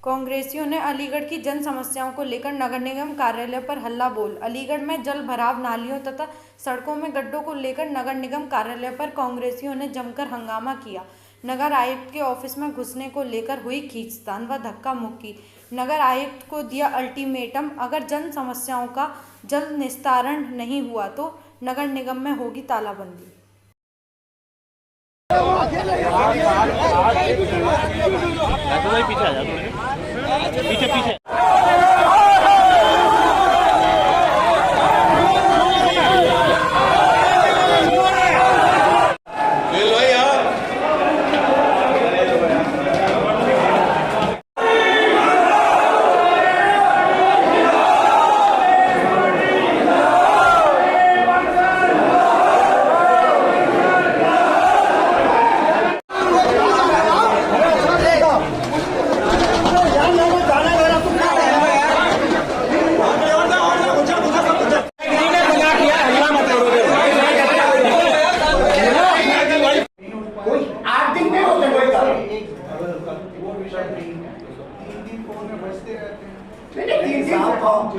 कांग्रेसियों ने अलीगढ़ की जन समस्याओं को लेकर नगर निगम कार्यालय पर हल्ला बोल। अलीगढ़ में जल भराव, नालियों तथा सड़कों में गड्ढों को लेकर नगर निगम कार्यालय पर कांग्रेसियों ने जमकर हंगामा किया। नगर आयुक्त के ऑफिस में घुसने को लेकर हुई खींचतान व धक्का मुक्की। नगर आयुक्त को दिया अल्टीमेटम, अगर जन समस्याओं का जल्द निस्तारण नहीं हुआ तो नगर निगम में होगी तालाबंदी। पीछे आ जा, पीछे पीछे।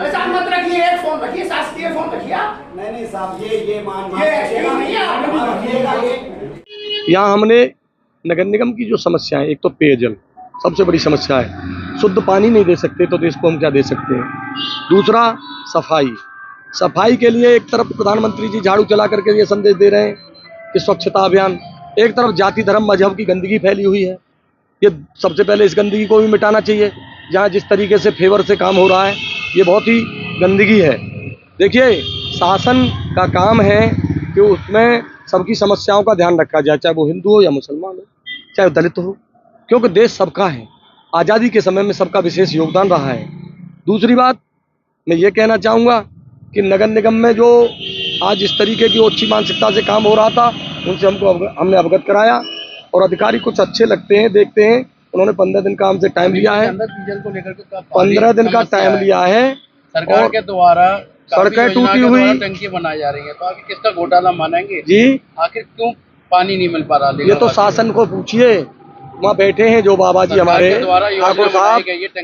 ऐसा मत रखिए, एक फोन रखिए, शासकीय फोन रखिए आप। नहीं साहब, ये मान यहाँ हमने नगर निगम की जो समस्या है, एक तो पेयजल सबसे बड़ी समस्या है। शुद्ध पानी नहीं दे सकते तो देश को हम क्या दे सकते हैं। दूसरा सफाई के लिए एक तरफ प्रधानमंत्री जी झाड़ू चला करके ये संदेश दे रहे हैं कि स्वच्छता अभियान, एक तरफ जाति धर्म मजहब की गंदगी फैली हुई है। ये सबसे पहले इस गंदगी को भी मिटाना चाहिए। जहाँ जिस तरीके से फेवर से काम हो रहा है, ये बहुत ही गंदगी है। देखिए, शासन का काम है कि उसमें सबकी समस्याओं का ध्यान रखा जाए, चाहे वो हिंदू हो या मुसलमान हो, चाहे दलित हो, क्योंकि देश सबका है। आज़ादी के समय में सबका विशेष योगदान रहा है। दूसरी बात मैं ये कहना चाहूँगा कि नगर निगम में जो आज इस तरीके की ओछी मानसिकता से काम हो रहा था, उनसे हमने अवगत कराया और अधिकारी कुछ अच्छे लगते हैं, देखते हैं। उन्होंने 15 दिन का हमसे टाइम लिया है, 15 दिन का टाइम लिया है। सरकार के द्वारा सड़कें टूटी हुई, टंकी बनाई जा रही है, तो आखिर किसका घोटाला मानेंगे जी? आखिर क्यों पानी नहीं मिल पा रहा? ये तो शासन को पूछिए, वहाँ बैठे हैं जो बाबा जी हमारे ठाकुर साहब,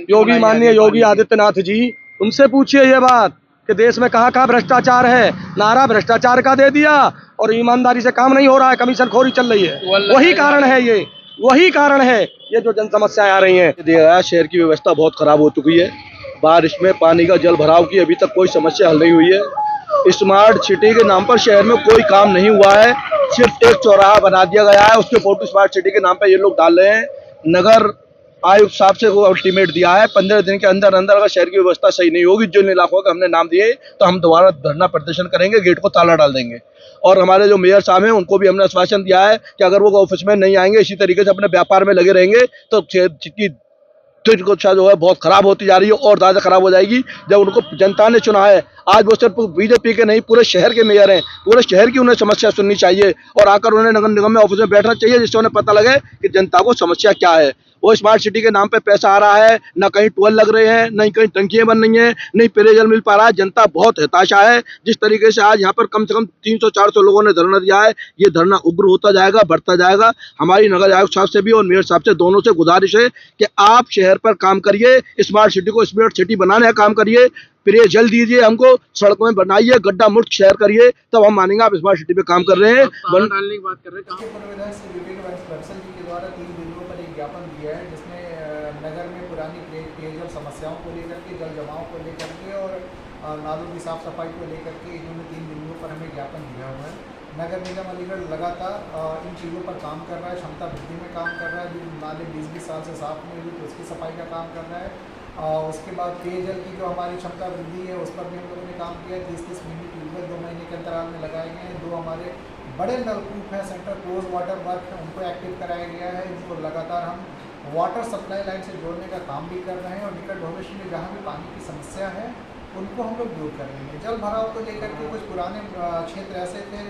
योगी माननीय योगी आदित्यनाथ जी, उनसे पूछिए ये बात कि देश में कहाँ कहाँ भ्रष्टाचार है। नारा भ्रष्टाचार का दे दिया और ईमानदारी से काम नहीं हो रहा है, कमीशन खोरी चल रही है। वही कारण है, वही कारण है ये जो जन समस्याएं आ रही हैं। शहर की व्यवस्था बहुत खराब हो चुकी है। बारिश में पानी का जल भराव की अभी तक कोई समस्या हल नहीं हुई है। स्मार्ट सिटी के नाम पर शहर में कोई काम नहीं हुआ है। सिर्फ एक चौराहा बना दिया गया है, उसके फोटो स्मार्ट सिटी के नाम पर ये लोग डाल रहे हैं। नगर आयुक्त साहब से वो अल्टीमेट दिया है, 15 दिन के अंदर अंदर अगर शहर की व्यवस्था सही नहीं होगी, जिन इलाकों का हमने नाम दिए, तो हम दोबारा धरना प्रदर्शन करेंगे, गेट को ताला डाल देंगे। और हमारे जो मेयर साहब हैं, उनको भी हमने आश्वासन दिया है कि अगर वो ऑफिस में नहीं आएंगे, इसी तरीके से अपने व्यापार में लगे रहेंगे, तो की जो है बहुत खराब होती जा रही है और ज़्यादा खराब हो जाएगी। जब उनको जनता ने चुना है, आज वो सिर्फ बीजेपी के नहीं, पूरे शहर के मेयर हैं, पूरे शहर की उन्हें समस्या सुननी चाहिए और आकर उन्हें नगर निगम में ऑफिस में बैठना चाहिए, जिससे उन्हें पता लगे कि जनता को समस्या क्या है। वो स्मार्ट सिटी के नाम पे पैसा आ रहा है, ना कहीं टोल लग रहे हैं, नहीं कहीं टंकियां बन रही हैं, नहीं पेयजल मिल पा रहा है। जनता बहुत हताशा है। जिस तरीके से आज यहाँ पर कम से कम 300-400 लोगों ने धरना दिया है, ये धरना उग्र होता जाएगा, बढ़ता जाएगा। हमारी नगर आयुक्त साहब से भी और मेयर साहब से, दोनों से गुजारिश है कि आप शहर पर काम करिए, स्मार्ट सिटी को स्मार्ट सिटी बनाने का काम करिए, पेयजल दीजिए हमको, सड़कों में बनाइए, गड्ढा मुक्त शहर करिए, तब हम मानेंगे आप स्मार्ट सिटी पे काम कर रहे हैं। डालने की बात कर रहे हैं, ज्ञापन दिया है, जिसमें नगर में पुरानी पेयजल समस्याओं को लेकर के, जल जमाव को लेकर के और नालों की साफ सफाई को लेकर के इन्होंने 3 बिंदुओं पर हमें ज्ञापन दिया हुआ है। नगर निगम अलीगढ़ लगातार इन चीज़ों पर काम कर रहा है, क्षमता वृद्धि में काम कर रहा है। जो नाले 20-20 साल से साफ नहीं हुई, तो उसकी सफाई का काम कर रहा है। उसके बाद पेयजल की जो हमारी क्षमता वृद्धि है, उस पर भी हम लोगों ने काम किया। 30-30 मिनी ट्यूबवेल 2 महीने के अंतराल में लगाए गए हैं। 2 हमारे बड़े नलकूप हैं, सेंट्रल क्लोज वाटर वर्क है, उनको एक्टिव कराया गया है। इनको लगातार हम वाटर सप्लाई लाइन से जोड़ने का काम भी कर रहे हैं और निकट भविष्य में जहाँ भी पानी की समस्या है, उनको हम लोग दूर कर रहे हैं। जल भराव को लेकर के कुछ पुराने क्षेत्र ऐसे थे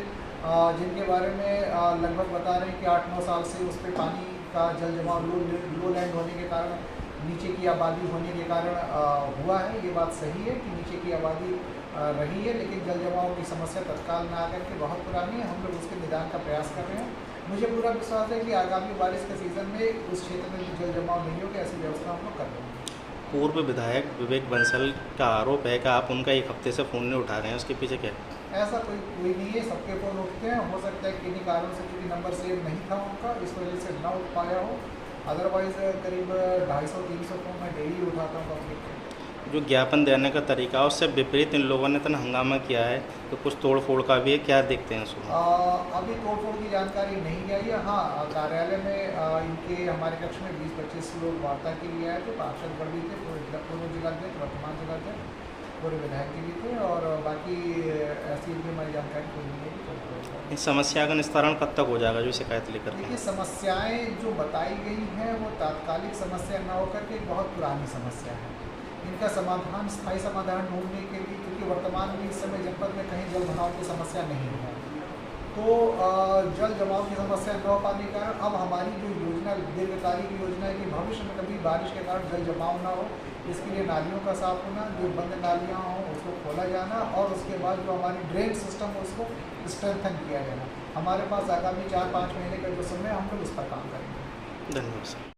जिनके बारे में लगभग बता रहे हैं कि 8-9 साल से उस पर पानी का जल जमाव लो लैंड होने के कारण, नीचे की आबादी होने के कारण हुआ है। ये बात सही है कि नीचे की आबादी रही है, लेकिन जल जमाव की समस्या तत्काल में आकर के बहुत पुरानी है। हम लोग उसके निदान का प्रयास कर रहे हैं। मुझे पूरा विश्वास है कि आगामी बारिश के सीज़न में उस क्षेत्र में जल जमाव नहीं होगा, ऐसी व्यवस्था हम लोग कर रहे हैं। पूर्व विधायक विवेक बंसल का आरोप है कि आप उनका एक हफ्ते से फ़ोन नहीं उठा रहे हैं, उसके पीछे क्या है? ऐसा कोई नहीं है, सबके फ़ोन उठते हैं। हो सकता है किन्हीं कारण से क्योंकि नंबर सेव नहीं था उनका, इस वजह से ना उठ पाया हो। अदरवाइज़ करीब 250-300 फ़ोन मैं डेली उठाता हूँ पब्लिक के। जो ज्ञापन देने का तरीका है उससे विपरीत इन लोगों ने इतना हंगामा किया है, तो कुछ तोड़ फोड़ का भी है, क्या देखते हैं उसको? अभी तोड़-फोड़ की जानकारी नहीं आई है। हाँ, कार्यालय में इनके हमारे कक्ष में 20-25 लोग वार्ता के लिए आए थे। पार्षदगण भी थे, पूर्व जिलाध्यक्ष, वर्तमान जिलाध्यक्ष, पूर्व विधायक जी भी थे, और बाकी ऐसी भी हमारी जानकारी कोई नहीं है। इस समस्या का निस्तारण कब तक हो जाएगा जो शिकायत लेकर के? देखिए, समस्याएँ जो बताई गई हैं वो तात्कालिक समस्या न होकर के एक बहुत पुरानी समस्या है। इनका समाधान, स्थायी समाधान ढूंढने के लिए, क्योंकि वर्तमान में इस समय जनपद में कहीं जल भराव की समस्या नहीं है, तो जल जमाव की समस्या न हो पाने के कारण अब हमारी जो योजना, दीर्घकालिक योजना है कि भविष्य में कभी बारिश के कारण जल जमाव ना हो, इसके लिए नालियों का साफ होना, जो बंद नालियाँ हों उसको खोला जाना, और उसके बाद जो हमारी ड्रेन सिस्टम है उसको स्ट्रेंथन किया जाना। हमारे पास आगामी 4-5 महीने का जो समय, हम लोग इस पर काम करेंगे। धन्यवाद सर।